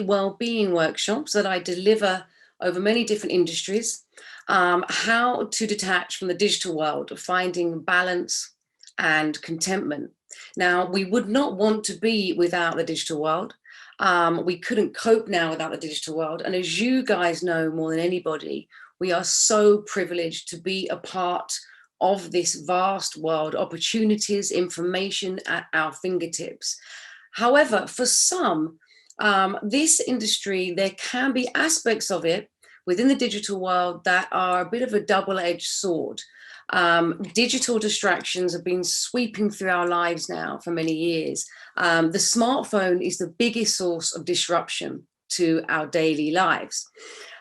well-being workshops that I deliver over many different industries, how to detach from the digital world, finding balance and contentment. Now, we would not want to be without the digital world. We couldn't cope now without the digital world. And as you guys know more than anybody, we are so privileged to be a part of this vast world, opportunities, information at our fingertips. However, for some, this industry, there can be aspects of it within the digital world that are a bit of a double-edged sword. Digital distractions have been sweeping through our lives now for many years. The smartphone is the biggest source of disruption to our daily lives.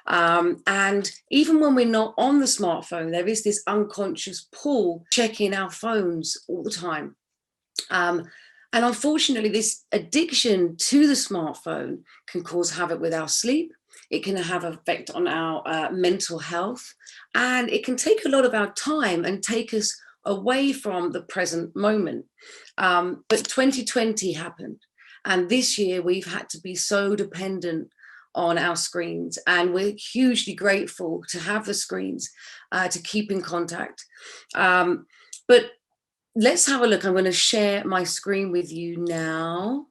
And even when we're not on the smartphone, there is this unconscious pull checking our phones all the time. And unfortunately, this addiction to the smartphone can cause havoc with our sleep. It can have an effect on our mental health, and it can take a lot of our time and take us away from the present moment. But 2020 happened, and this year we've had to be so dependent on our screens, and we're hugely grateful to have the screens to keep in contact. But let's have a look. I'm going to share my screen with you now.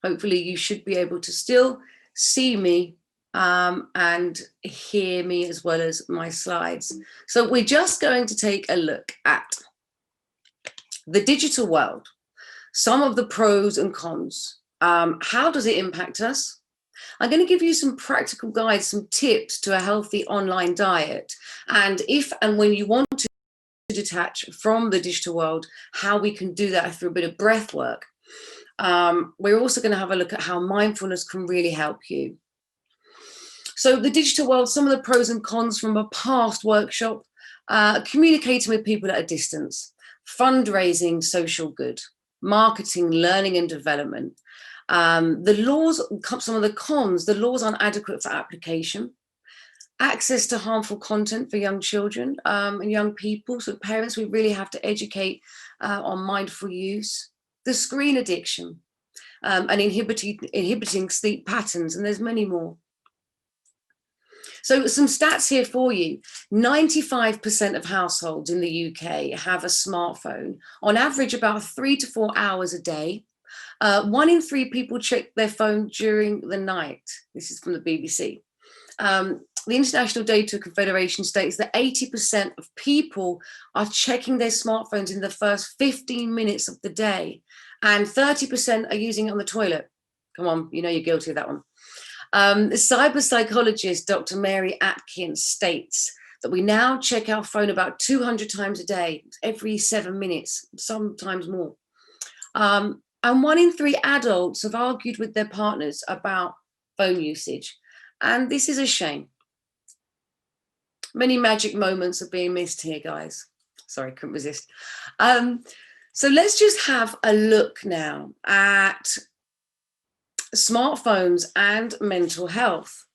Hopefully you should be able to still see me and hear me as well as my slides. So we're just going to take a look at the digital world, some of the pros and cons. How does it impact us? I'm going to give you some practical guides, some tips to a healthy online diet. And if and when you want to detach from the digital world, how we can do that through a bit of breath work. We're also going to have a look at how mindfulness can really help you. So the digital world, some of the pros and cons from a past workshop, communicating with people at a distance, fundraising, social good, marketing, learning and development. The laws, some of the cons, the laws aren't adequate for application. Access to harmful content for young children and young people. So parents, we really have to educate on mindful use. The screen addiction and inhibiting sleep patterns, and there's many more. So some stats here for you. 95% of households in the UK have a smartphone, on average about 3 to 4 hours a day. 1 in 3 people check their phone during the night. This is from the BBC. The International Data Confederation states that 80% of people are checking their smartphones in the first 15 minutes of the day, and 30% are using it on the toilet. Come on, you know you're guilty of that one. The cyber psychologist, Dr. Mary Atkins, states that we now check our phone about 200 times a day, every 7 minutes, sometimes more. And 1 in 3 adults have argued with their partners about phone usage. And this is a shame. Many magic moments are being missed here, guys. Sorry, couldn't resist. So let's just have a look now at smartphones and mental health.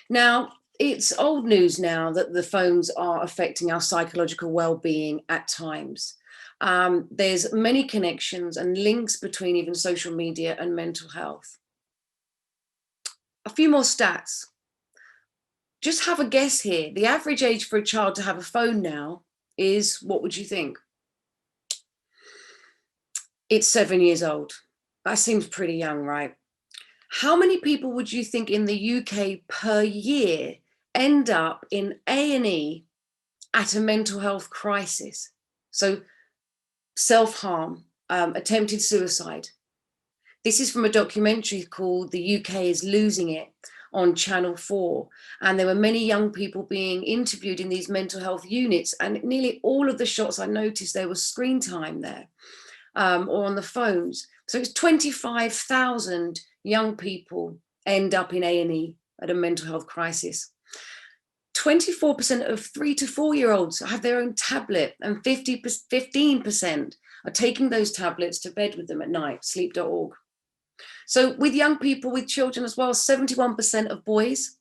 Now, it's old news now that the phones are affecting our psychological well-being at times. There's many connections and links between even social media and mental health. A few more stats. Just have a guess here. The average age for a child to have a phone now is, what would you think? It's 7 years old. That seems pretty young, right? How many people would you think in the UK per year end up in A&E at a mental health crisis? So self-harm, attempted suicide. This is from a documentary called The UK is Losing It on Channel 4. And there were many young people being interviewed in these mental health units, and nearly all of the shots I noticed there was screen time there or on the phones. So it's 25,000 young people end up in A&E at a mental health crisis. 24% of 3 to 4 year olds have their own tablet, and 15% are taking those tablets to bed with them at night, sleep.org. So with young people, with children as well, 71% of boys,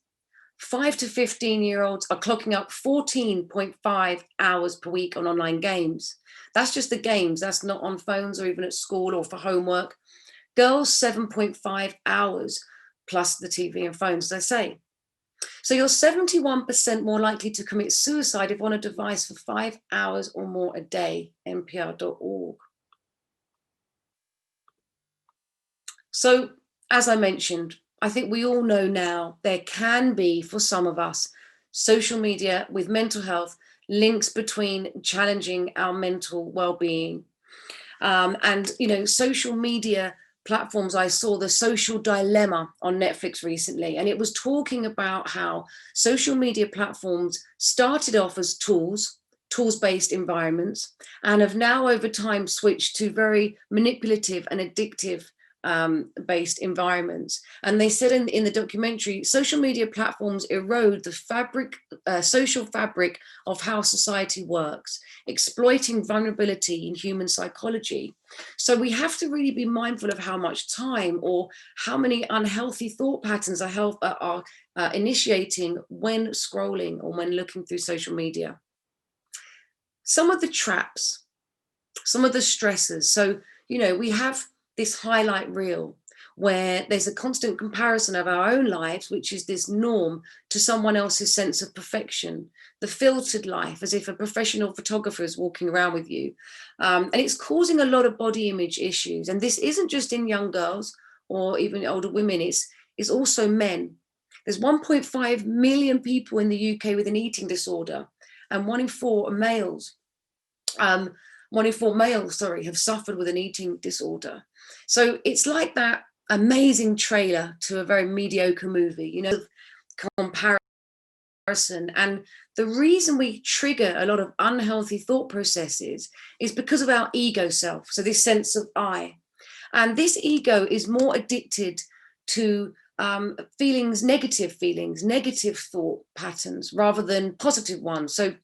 5 to 15-year-olds are clocking up 14.5 hours per week on online games. That's just the games. That's not on phones or even at school or for homework. Girls, 7.5 hours, plus the TV and phones, as I say. So you're 71% more likely to commit suicide if on a device for 5 hours or more a day, npr.org. So, as I mentioned, I think we all know now there can be, for some of us, social media with mental health links between challenging our mental well-being. And, social media platforms, I saw The Social Dilemma on Netflix recently, and it was talking about how social media platforms started off as tools-based environments, and have now over time switched to very manipulative and addictive based environments. And they said in the documentary, social media platforms erode the social fabric of how society works, exploiting vulnerability in human psychology. So we have to really be mindful of how much time or how many unhealthy thought patterns are initiating when scrolling or when looking through social media. Some of the traps, some of the stressors. So, we have this highlight reel where there's a constant comparison of our own lives, which is this norm, to someone else's sense of perfection, the filtered life, as if a professional photographer is walking around with you. And it's causing a lot of body image issues. And this isn't just in young girls or even older women, it's also men. There's 1.5 million people in the UK with an eating disorder, and 1 in 4 are males. 1 in 4 males, have suffered with an eating disorder. So it's like that amazing trailer to a very mediocre movie, comparison. And the reason we trigger a lot of unhealthy thought processes is because of our ego self. So this sense of I. And this ego is more addicted to negative feelings, negative thought patterns, rather than positive ones. So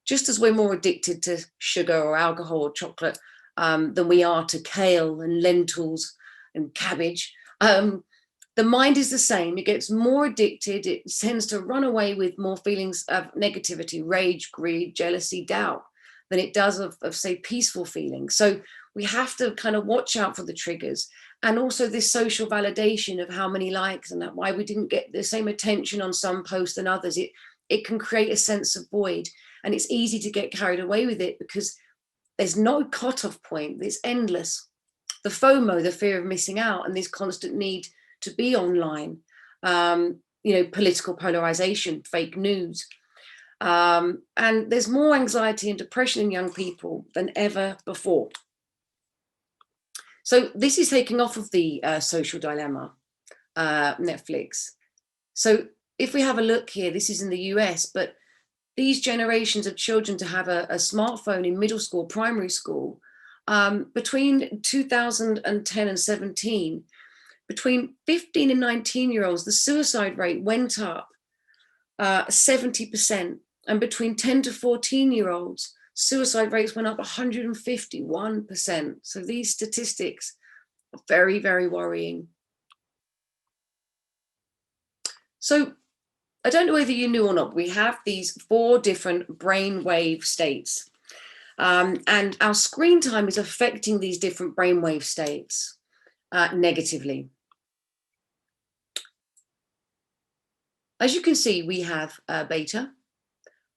just as we're more addicted to sugar or alcohol or chocolate than we are to kale and lentils and cabbage, the mind is the same. It gets more addicted. It tends to run away with more feelings of negativity, rage, greed, jealousy, doubt, than it does of say, peaceful feelings. So we have to kind of watch out for the triggers. And also this social validation of how many likes and why we didn't get the same attention on some posts than others. It can create a sense of void. And it's easy to get carried away with it because there's no cutoff point. It's endless. The FOMO, the fear of missing out, and this constant need to be online, political polarization, fake news. And there's more anxiety and depression in young people than ever before. So this is taking off of the Social Dilemma, Netflix. So if we have a look here, this is in the US, but these generations of children to have a smartphone in middle school, primary school, between 2010 and 17, between 15 and 19-year-olds, the suicide rate went up 70%. And between 10 to 14-year-olds, suicide rates went up 151%. So these statistics are very, very worrying. So I don't know whether you knew or not, we have these 4 different brainwave states. And our screen time is affecting these different brainwave states negatively. As you can see, we have beta,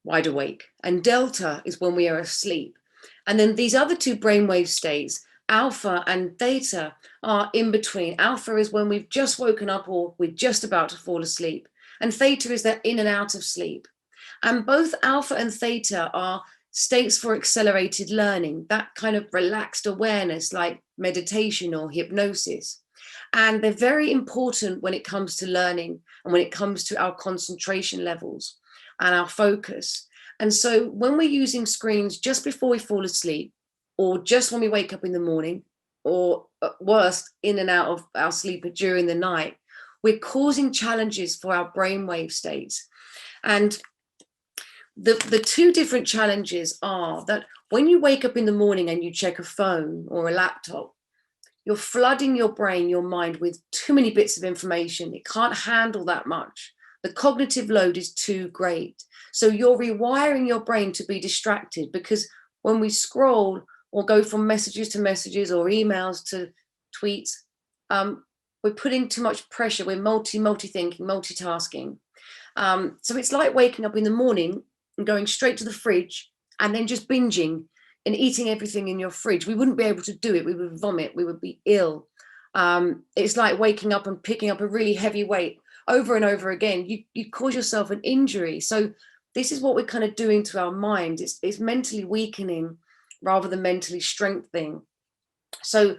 wide awake, and delta is when we are asleep. And then these other 2 brainwave states, alpha and theta, are in between. Alpha is when we've just woken up or we're just about to fall asleep. And theta is that in and out of sleep. And both alpha and theta are states for accelerated learning, that kind of relaxed awareness like meditation or hypnosis. And they're very important when it comes to learning and when it comes to our concentration levels and our focus. And so when we're using screens just before we fall asleep, or just when we wake up in the morning, or worse, in and out of our sleep during the night, we're causing challenges for our brainwave states. And the 2 different challenges are that when you wake up in the morning and you check a phone or a laptop, you're flooding your brain, your mind, with too many bits of information. It can't handle that much. The cognitive load is too great. So you're rewiring your brain to be distracted, because when we scroll or go from messages to messages or emails to tweets, we're putting too much pressure. We're multi-thinking, multitasking. So it's like waking up in the morning and going straight to the fridge and then just binging and eating everything in your fridge. We wouldn't be able to do it. We would vomit. We would be ill. It's like waking up and picking up a really heavy weight over and over again. You cause yourself an injury. So this is what we're kind of doing to our mind. It's mentally weakening rather than mentally strengthening. So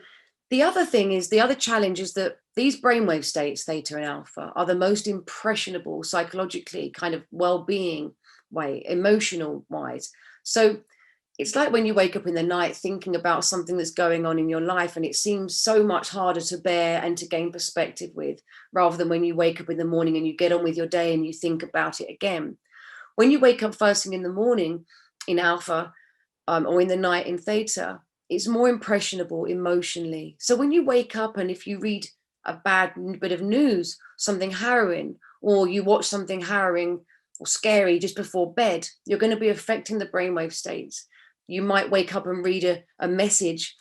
the other thing is, the other challenge is that these brainwave states, theta and alpha, are the most impressionable psychologically, kind of well-being way, emotional wise. So it's like when you wake up in the night thinking about something that's going on in your life, and it seems so much harder to bear and to gain perspective with, rather than when you wake up in the morning and you get on with your day and you think about it again. When you wake up first thing in the morning in alpha, or in the night in theta, it's more impressionable emotionally. So when you wake up and if you read a bad bit of news, something harrowing, or you watch something harrowing or scary just before bed, you're going to be affecting the brainwave states. You might wake up and read a message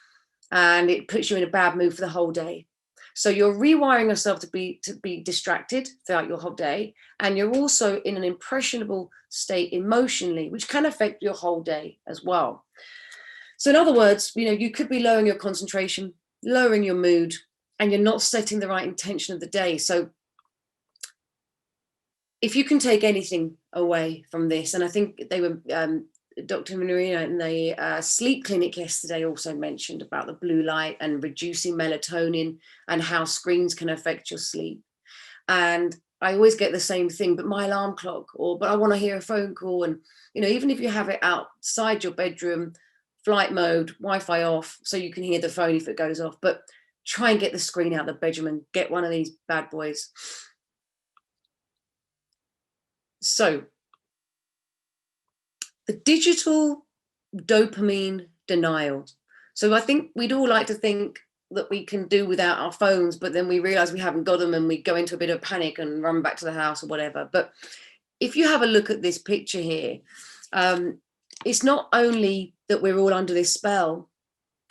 and it puts you in a bad mood for the whole day. So you're rewiring yourself to be distracted throughout your whole day, and you're also in an impressionable state emotionally, which can affect your whole day as well. So in other words, you could be lowering your concentration, lowering your mood, and you're not setting the right intention of the day. So if you can take anything away from this, and I think they were Dr. Marina in the sleep clinic yesterday also mentioned about the blue light and reducing melatonin and how screens can affect your sleep. And I always get the same thing, but my alarm clock, but I want to hear a phone call. And, even if you have it outside your bedroom, flight mode, Wi-Fi off, so you can hear the phone if it goes off, but try and get the screen out of the bedroom and get one of these bad boys. So the digital dopamine denial. So I think we'd all like to think that we can do without our phones, but then we realize we haven't got them and we go into a bit of panic and run back to the house or whatever. But if you have a look at this picture here, it's not only that we're all under this spell,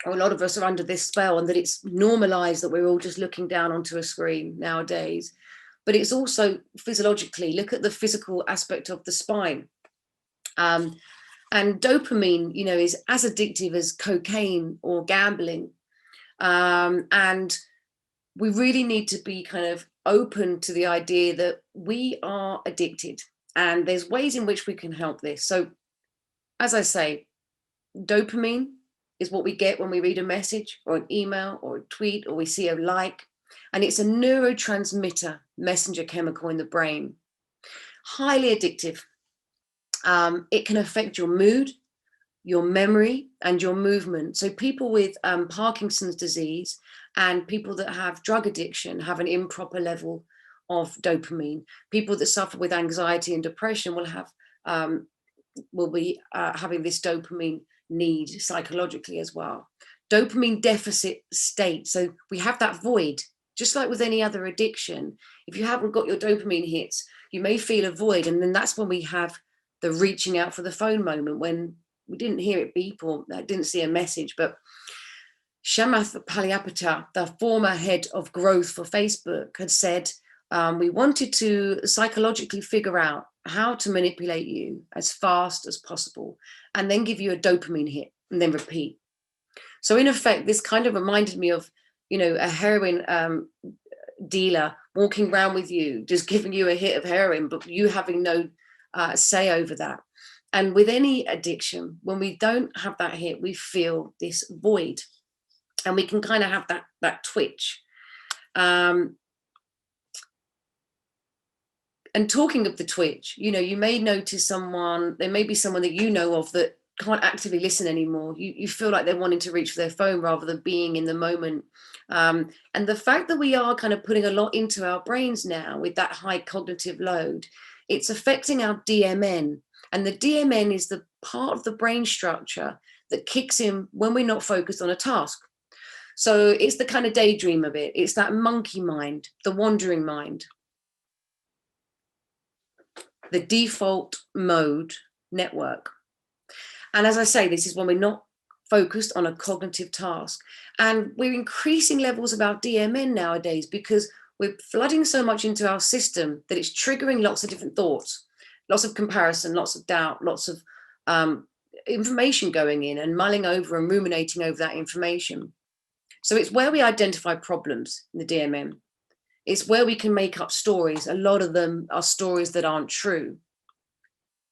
or a lot of us are under this spell, and that it's normalized that we're all just looking down onto a screen nowadays, but it's also physiologically, look at the physical aspect of the spine. And dopamine, is as addictive as cocaine or gambling. And we really need to be kind of open to the idea that we are addicted, and there's ways in which we can help this. So, as I say, dopamine is what we get when we read a message or an email or a tweet or we see a like, and it's a neurotransmitter messenger chemical in the brain, highly addictive. It can affect your mood, your memory, and your movement. So people with Parkinson's disease and people that have drug addiction have an improper level of dopamine. People that suffer with anxiety and depression will be having this dopamine need psychologically as well. Dopamine deficit state. So we have that void, just like with any other addiction. If you haven't got your dopamine hits, you may feel a void, and then that's when we have the reaching out for the phone moment, when we didn't hear it beep or didn't see a message. But Shamath Palihapitiya, the former head of growth for Facebook, had said, we wanted to psychologically figure out how to manipulate you as fast as possible and then give you a dopamine hit and then repeat. So in effect, this kind of reminded me of, a heroin dealer walking around with you, just giving you a hit of heroin, but you having no say over that. And with any addiction, when we don't have that hit, we feel this void, and we can kind of have that twitch. And talking of the twitch, you may notice there may be someone that you know of that can't actively listen anymore. You feel like they're wanting to reach for their phone rather than being in the moment. And the fact that we are kind of putting a lot into our brains now with that high cognitive load, it's affecting our DMN. And the DMN is the part of the brain structure that kicks in when we're not focused on a task. So it's the kind of daydream of it. It's that monkey mind, the wandering mind. The default mode network. And as I say, this is when we're not focused on a cognitive task. And we're increasing levels of our DMN nowadays because we're flooding so much into our system that it's triggering lots of different thoughts, lots of comparison, lots of doubt, lots of um, information going in and mulling over and ruminating over that information. So it's where we identify problems in the DMN. It's where we can make up stories. A lot of them are stories that aren't true.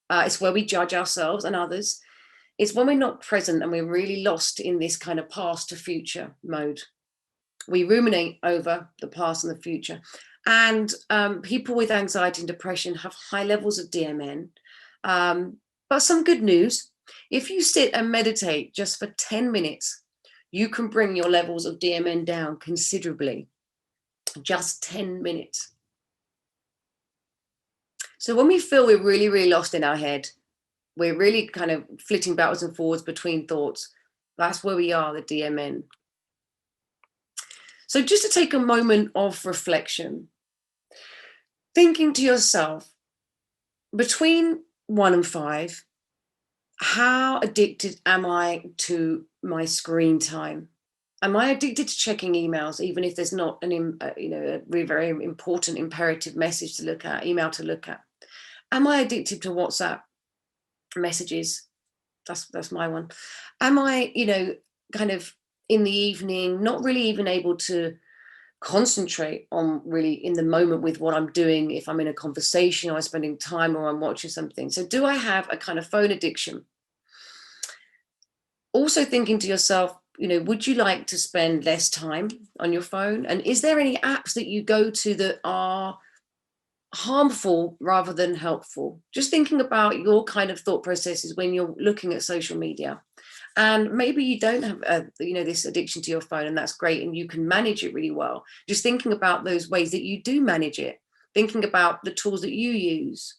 It's where we judge ourselves and others. It's when we're not present and we're really lost in this kind of past to future mode. We ruminate over the past and the future. And people with anxiety and depression have high levels of DMN. But some good news, if you sit and meditate just for 10 minutes, you can bring your levels of DMN down considerably. Just 10 minutes. So when we feel we're really, really lost in our head, we're really kind of flitting backwards and forwards between thoughts, that's where we are, the DMN. So just to take a moment of reflection, thinking to yourself, between 1 and 5, how addicted am I to my screen time? Am I addicted to checking emails, even if there's not a very important imperative message to look at, email to look at? Am I addicted to WhatsApp messages? That's my one. Am I, kind of in the evening, not really even able to concentrate on really in the moment with what I'm doing, if I'm in a conversation or I'm spending time or I'm watching something? So do I have a kind of phone addiction? Also thinking to yourself, would you like to spend less time on your phone? And is there any apps that you go to that are harmful rather than helpful? Just thinking about your kind of thought processes when you're looking at social media. And maybe you don't have this addiction to your phone, and that's great, and you can manage it really well. Just thinking about those ways that you do manage it, thinking about the tools that you use.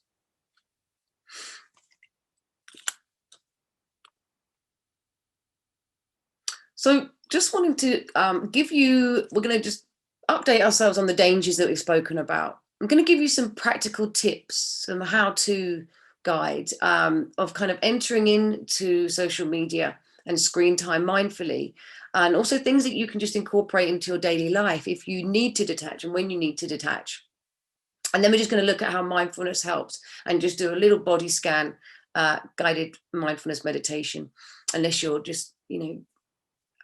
So just wanting to we're going to just update ourselves on the dangers that we've spoken about. I'm going to give you some practical tips, some how-to guide of kind of entering into social media and screen time mindfully, and also things that you can just incorporate into your daily life if you need to detach and when you need to detach. And then we're just going to look at how mindfulness helps and just do a little body scan, guided mindfulness meditation, unless you're just,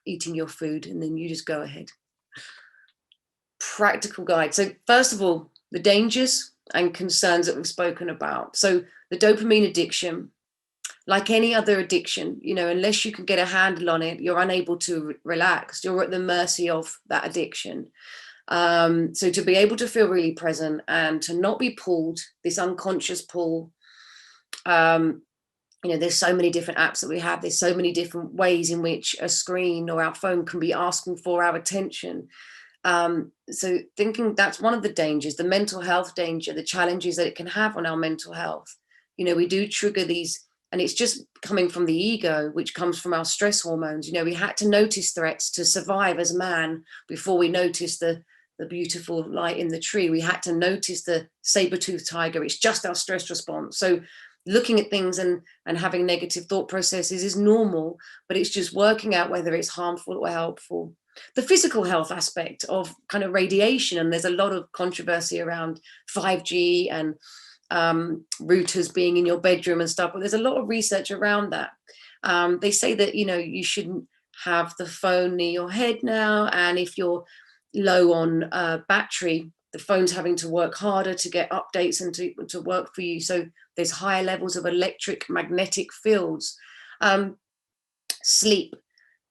eating your food, and then you just go ahead. Practical guide. So first of all, the dangers and concerns that we've spoken about. So the dopamine addiction, like any other addiction, unless you can get a handle on it, you're unable to relax. You're at the mercy of that addiction. So to be able to feel really present and to not be pulled, this unconscious pull, there's so many different apps that we have. There's so many different ways in which a screen or our phone can be asking for our attention. So thinking that's one of the dangers, the mental health danger, the challenges that it can have on our mental health. We do trigger these, and it's just coming from the ego, which comes from our stress hormones. We had to notice threats to survive as man before we noticed the beautiful light in the tree. We had to notice the saber-toothed tiger. It's just our stress response. So looking at things and having negative thought processes is normal, but it's just working out whether it's harmful or helpful. The physical health aspect of kind of radiation, and there's a lot of controversy around 5G and routers being in your bedroom and stuff, but there's a lot of research around that. They say that you shouldn't have the phone near your head now, and if you're low on battery, the phone's having to work harder to get updates and to work for you. So there's higher levels of electric magnetic fields. Sleep,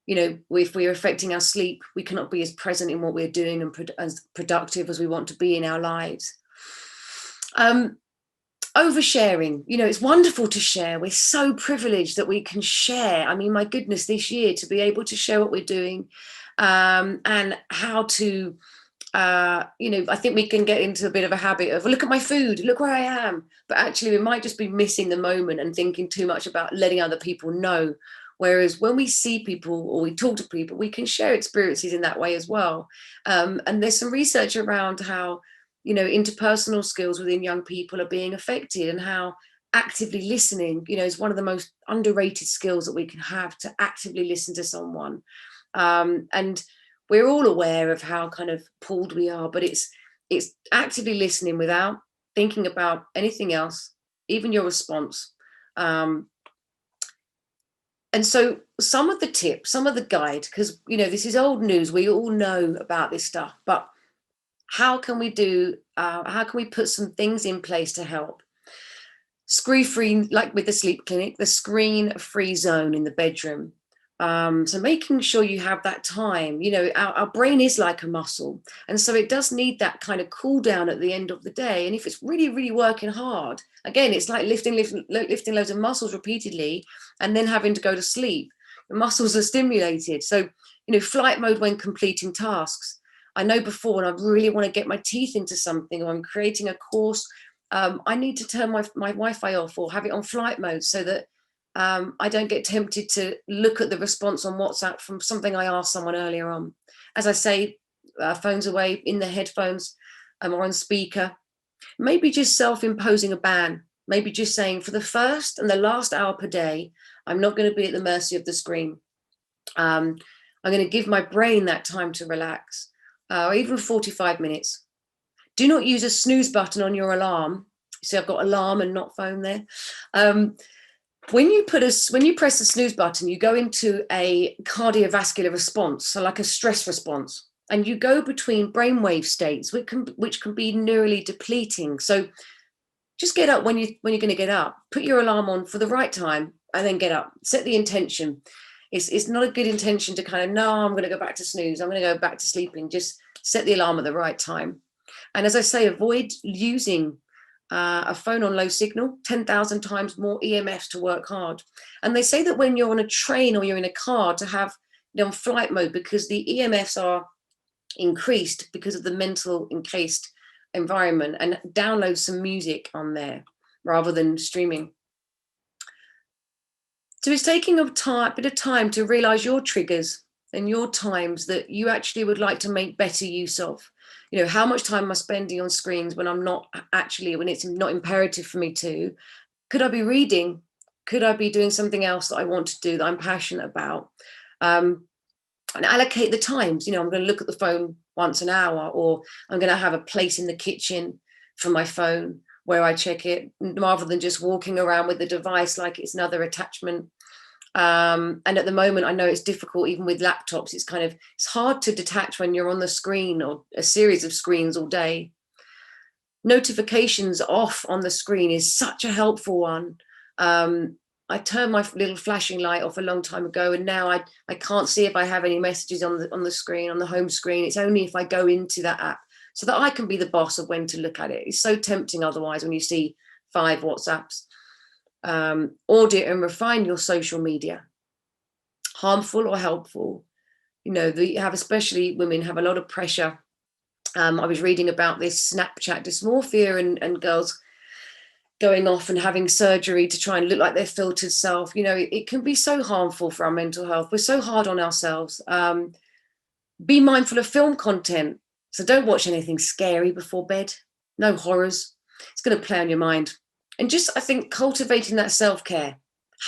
if we're affecting our sleep, we cannot be as present in what we're doing and as productive as we want to be in our lives. Oversharing, it's wonderful to share. We're so privileged that we can share. I mean, my goodness, this year to be able to share what we're doing, and how to I think we can get into a bit of a habit of, look at my food, look where I am. But actually, we might just be missing the moment and thinking too much about letting other people know. Whereas when we see people or we talk to people, we can share experiences in that way as well. And there's some research around how, interpersonal skills within young people are being affected, and how actively listening, is one of the most underrated skills that we can have, to actively listen to someone. And we're all aware of how kind of pulled we are, but it's actively listening without thinking about anything else, even your response. And so some of the tips, some of the guide, because this is old news, we all know about this stuff, but how can we put some things in place to help? Screen free, like with the sleep clinic, the screen free zone in the bedroom. So making sure you have that time. Our brain is like a muscle, and so it does need that kind of cool down at the end of the day. And if it's really, really working hard, again, it's like lifting loads of muscles repeatedly and then having to go to sleep. The muscles are stimulated. So flight mode when completing tasks. I know before, when I really want to get my teeth into something, or I'm creating a course, I need to turn my Wi-Fi off or have it on flight mode, so that I don't get tempted to look at the response on WhatsApp from something I asked someone earlier on. As I say, phones away, in the headphones, or on speaker. Maybe just self-imposing a ban. Maybe just saying, for the first and the last hour per day, I'm not going to be at the mercy of the screen. I'm going to give my brain that time to relax, or even 45 minutes. Do not use a snooze button on your alarm. See, I've got alarm and not phone there. When you press the snooze button, you go into a cardiovascular response, so like a stress response, and you go between brainwave states, which can be neurally depleting. So just get up when you're going to get up. Put your alarm on for the right time, and then get up. Set the intention. It's not a good intention to kind of, no, I'm going to go back to snooze, I'm going to go back to sleeping. Just set the alarm at the right time. And as I say, avoid using a phone on low signal. 10,000 times more EMFs to work hard. And they say that when you're on a train or you're in a car, to have on flight mode, because the EMFs are increased because of the mental encased environment, and download some music on there rather than streaming. So it's taking a bit of time to realize your triggers and your times that you actually would like to make better use of. How much time am I spending on screens when it's not imperative for me to? Could I be reading? Could I be doing something else that I want to do, that I'm passionate about? And allocate the times. I'm going to look at the phone once an hour, or I'm going to have a place in the kitchen for my phone where I check it, rather than just walking around with the device like it's another attachment. And at the moment, I know it's difficult, even with laptops. It's hard to detach when you're on the screen, or a series of screens all day. Notifications off on the screen is such a helpful one. I turned my little flashing light off a long time ago, and now I can't see if I have any messages on the screen, on the home screen. It's only if I go into that app, so that I can be the boss of when to look at it. It's so tempting otherwise when you see 5 WhatsApps. Audit and refine your social media, harmful or helpful. Especially women have a lot of pressure. I was reading about this Snapchat dysmorphia, and girls going off and having surgery to try and look like their filtered self. It can be so harmful for our mental health. We're so hard on ourselves. Be mindful of film content. So don't watch anything scary before bed. No horrors. It's going to play on your mind. And just, I think, cultivating that self-care.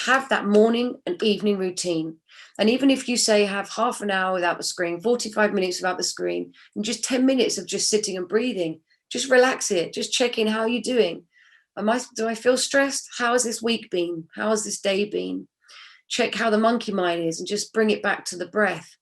Have that morning and evening routine. And even if you say have half an hour without the screen, 45 minutes without the screen, and just 10 minutes of just sitting and breathing, just relax it. Just check in. How are you doing? Do I feel stressed? How has this week been? How has this day been? Check how the monkey mind is, and just bring it back to the breath.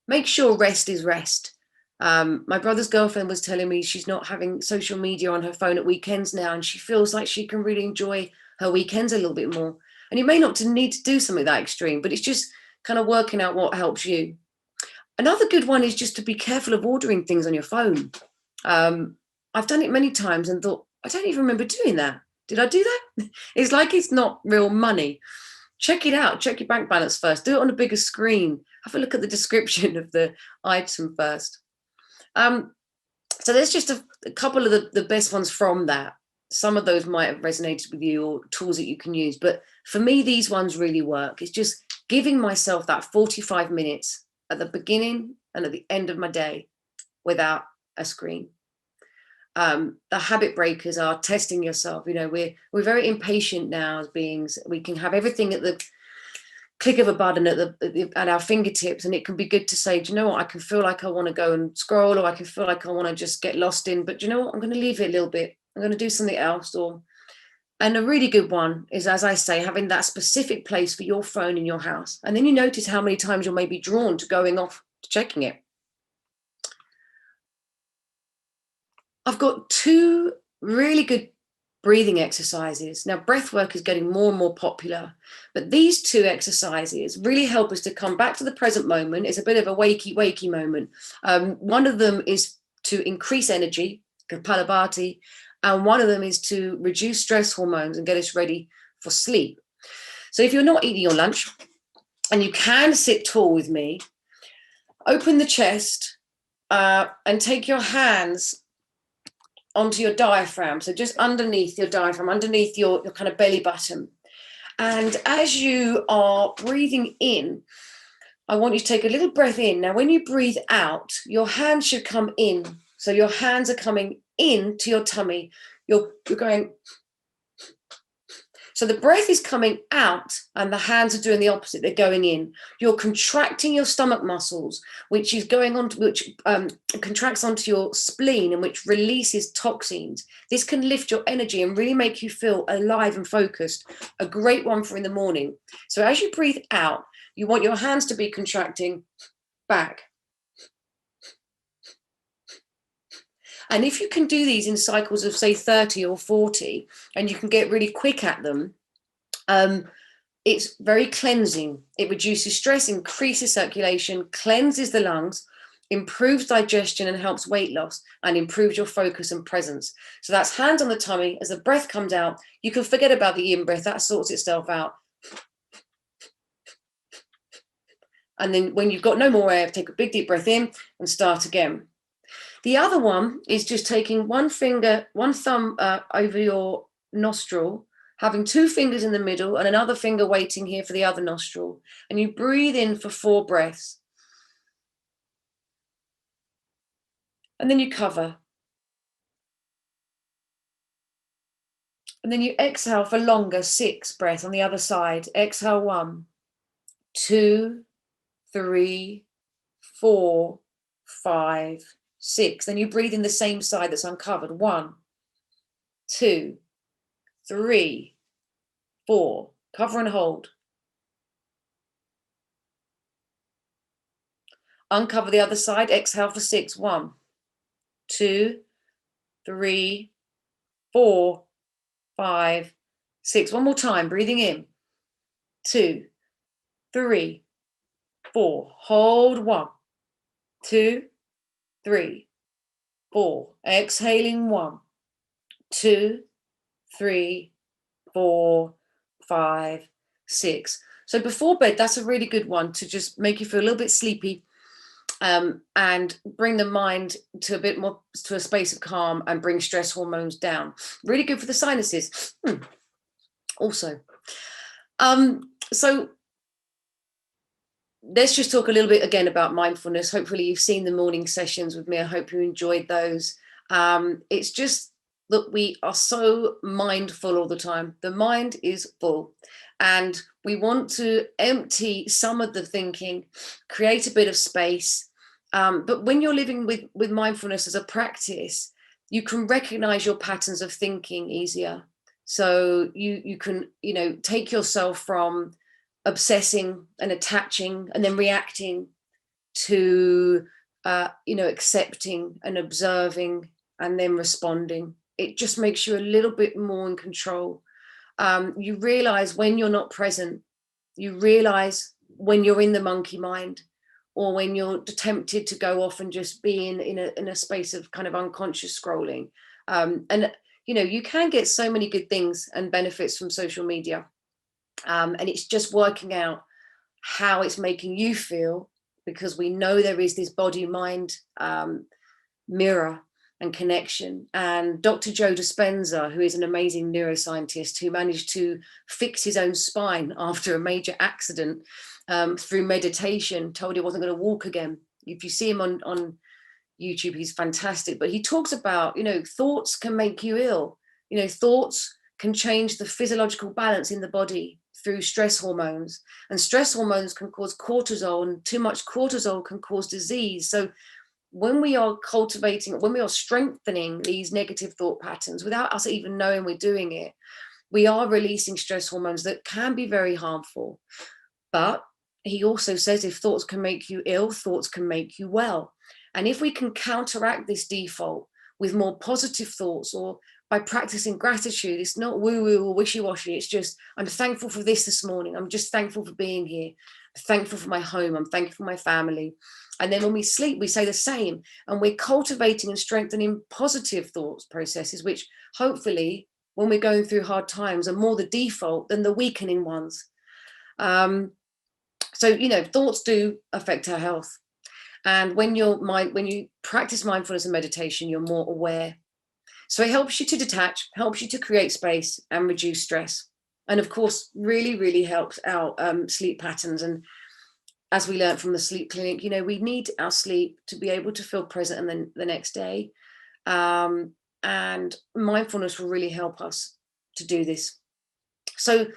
Make sure rest is rest. My brother's girlfriend was telling me she's not having social media on her phone at weekends now, and she feels like she can really enjoy her weekends a little bit more. And you may not need to do something that extreme, but it's just kind of working out what helps you. Another good one is just to be careful of ordering things on your phone. I've done it many times and thought, I don't even remember doing that. Did I do that? It's like it's not real money. Check it out. Check your bank balance first. Do it on a bigger screen. Have a look at the description of the item first. So there's just a couple of the best ones from that. Some of those might have resonated with you, or tools that you can use. But for me, these ones really work. It's just giving myself that 45 minutes at the beginning and at the end of my day without a screen. The habit breakers are testing yourself. We're very impatient now as beings. We can have everything at the click of a button at our fingertips, and it can be good to say, do you know what, I can feel like I want to go and scroll, or I can feel like I want to just get lost in, but do you know what, I'm going to leave it a little bit, I'm going to do something else. And a really good one is, as I say, having that specific place for your phone in your house, and then you notice how many times you're maybe drawn to going off to checking it. I've got two really good breathing exercises. Now, breath work is getting more and more popular, but these two exercises really help us to come back to the present moment. It's a bit of a wakey moment. One of them is to increase energy, Kapalabhati, and one of them is to reduce stress hormones and get us ready for sleep. So if you're not eating your lunch, and you can sit tall with me, open the chest and take your hands onto your diaphragm, so just underneath your diaphragm, underneath your kind of belly button. And as you are breathing in, I want you to take a little breath in. Now, when you breathe out, your hands should come in. So your hands are coming in to your tummy. You're going. So the breath is coming out and the hands are doing the opposite. They're going in. You're contracting your stomach muscles, which is going on, which contracts onto your spleen and which releases toxins. This can lift your energy and really make you feel alive and focused. A great one for in the morning. So as you breathe out, you want your hands to be contracting back. And if you can do these in cycles of, say, 30 or 40, and you can get really quick at them, it's very cleansing. It reduces stress, increases circulation, cleanses the lungs, improves digestion and helps weight loss, and improves your focus and presence. So that's hands on the tummy. As the breath comes out, you can forget about the in-breath. That sorts itself out. And then when you've got no more air, take a big deep breath in and start again. The other one is just taking one thumb over your nostril, having two fingers in the middle and another finger waiting here for the other nostril. And you breathe in for 4 breaths. And then you cover. And then you exhale for longer, 6 breaths on the other side. Exhale 1, 2, 3, 4, 5, 6. Then you breathe in the same side that's uncovered. 1, 2, 3, 4. Cover and hold. Uncover the other side. Exhale for 6. 1, 2, 3, 4, 5, 6. One more time. Breathing in. 2, 3, 4. Hold. 1, 2, 3, 4. Exhaling. 1, 2, 3, 4, 5, 6. So before bed, that's a really good one to just make you feel a little bit sleepy, and bring the mind to a bit more to a space of calm and bring stress hormones down. Really good for the sinuses. Also. So let's just talk a little bit again about mindfulness. Hopefully you've seen the morning sessions with me. I hope you enjoyed those. It's just that we are so mindful all the time. The mind is full, and we want to empty some of the thinking, create a bit of space. But when you're living with mindfulness as a practice, you can recognize your patterns of thinking easier. So you can, take yourself from obsessing and attaching and then reacting to, accepting and observing and then responding. It just makes you a little bit more in control. You realize when you're not present. You realize when you're in the monkey mind, or when you're tempted to go off and just be in a space of kind of unconscious scrolling. And you can get so many good things and benefits from social media. And it's just working out how it's making you feel, because we know there is this body-mind mirror and connection. And Dr. Joe Dispenza, who is an amazing neuroscientist who managed to fix his own spine after a major accident through meditation, told he wasn't going to walk again. If you see him on YouTube. He's fantastic, but he talks about, thoughts can make you ill. Thoughts can change the physiological balance in the body through stress hormones, and stress hormones can cause cortisol, and too much cortisol can cause disease. So when we are strengthening these negative thought patterns without us even knowing we're doing it, we are releasing stress hormones that can be very harmful. But he also says if thoughts can make you ill, thoughts can make you well. And if we can counteract this default with more positive thoughts, or by practicing gratitude, it's not woo-woo or wishy-washy. It's just, I'm thankful for this morning. I'm just thankful for being here. I'm thankful for my home. I'm thankful for my family. And then when we sleep, we say the same. And we're cultivating and strengthening positive thoughts processes, which hopefully, when we're going through hard times, are more the default than the weakening ones. So, thoughts do affect our health. And when you practice mindfulness and meditation, you're more aware. So it helps you to detach, helps you to create space and reduce stress. And of course, really, really helps our sleep patterns. And as we learned from the sleep clinic, we need our sleep to be able to feel present and then the next day. And mindfulness will really help us to do this. So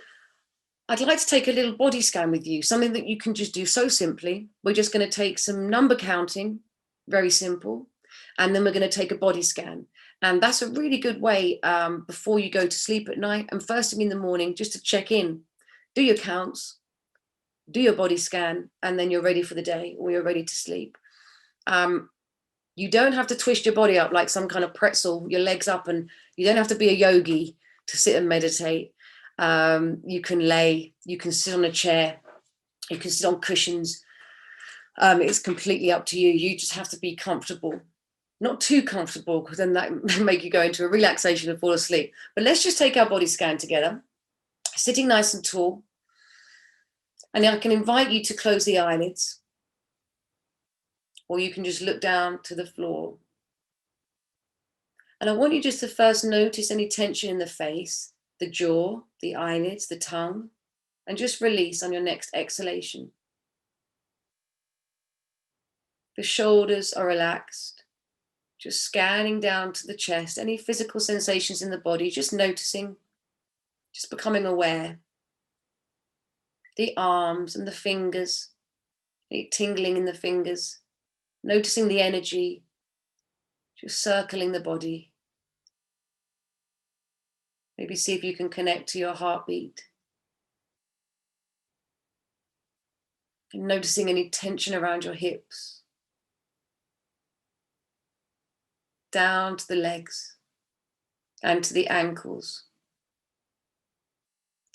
I'd like to take a little body scan with you, something that you can just do so simply. We're just going to take some number counting, very simple, and then we're going to take a body scan. And that's a really good way before you go to sleep at night and first thing in the morning, just to check in, do your counts, do your body scan, and then you're ready for the day, or you're ready to sleep. You don't have to twist your body up like some kind of pretzel, your legs up, and you don't have to be a yogi to sit and meditate. You can lay, you can sit on a chair, you can sit on cushions. It's completely up to you. You just have to be comfortable, not too comfortable, because then that may make you go into a relaxation and fall asleep. But let's just take our body scan together, sitting nice and tall. And I can invite you to close the eyelids, or you can just look down to the floor. And I want you just to first notice any tension in the face, the jaw, the eyelids, the tongue, and just release on your next exhalation. The shoulders are relaxed, just scanning down to the chest, any physical sensations in the body, just noticing, just becoming aware. The arms and the fingers, the tingling in the fingers, noticing the energy, just circling the body. Maybe see if you can connect to your heartbeat. And noticing any tension around your hips. Down to the legs and to the ankles.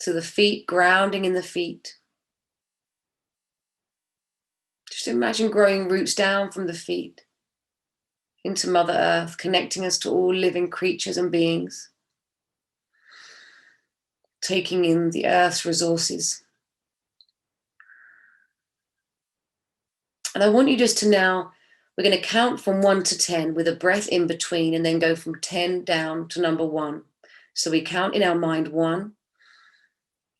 To the feet, grounding in the feet. Just imagine growing roots down from the feet into Mother Earth, connecting us to all living creatures and beings. Taking in the Earth's resources. And I want you just to now, we're going to count from 1 to 10 with a breath in between, and then go from 10 down to number 1. So we count in our mind 1,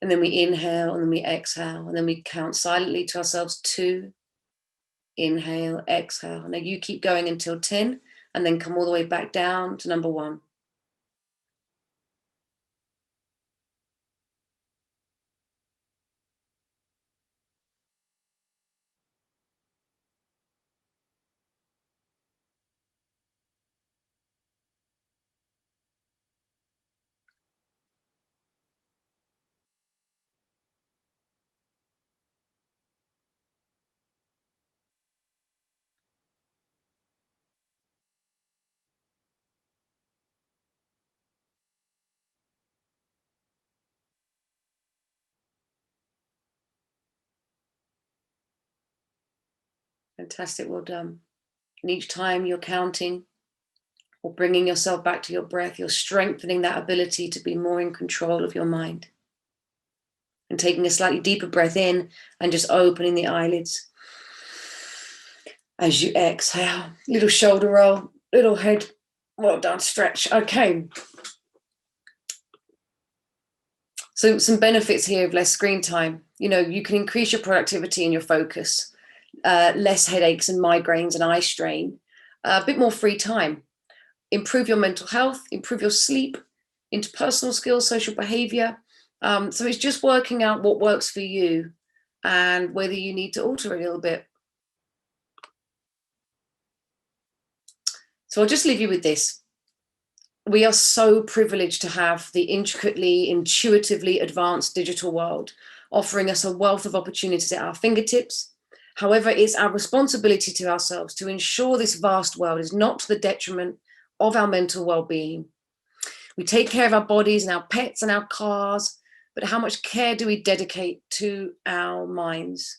and then we inhale, and then we exhale, and then we count silently to ourselves 2, inhale, exhale. Now you keep going until 10, and then come all the way back down to number 1. Fantastic, well done. And each time you're counting or bringing yourself back to your breath, you're strengthening that ability to be more in control of your mind. And taking a slightly deeper breath in and just opening the eyelids. As you exhale, little shoulder roll, little head, well done, stretch. Okay. So some benefits here of less screen time. You can increase your productivity and your focus, less headaches and migraines and eye strain. a bit more free time, improve your mental health, improve your sleep, interpersonal skills, social behavior. So it's just working out what works for you and whether you need to alter a little bit. So I'll just leave you with this. We are so privileged to have the intricately, intuitively advanced digital world offering us a wealth of opportunities at our fingertips. However, it's our responsibility to ourselves to ensure this vast world is not to the detriment of our mental well-being. We take care of our bodies and our pets and our cars, but how much care do we dedicate to our minds?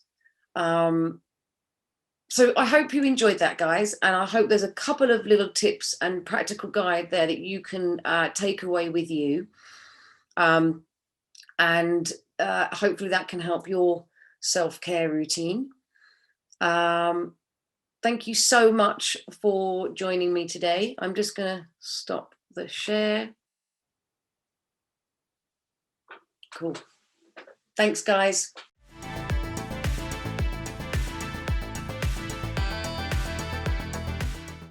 So I hope you enjoyed that, guys, and I hope there's a couple of little tips and practical guide there that you can take away with you, and hopefully that can help your self-care routine. Thank you so much for joining me today. I'm just going to stop the share. Cool. Thanks, guys.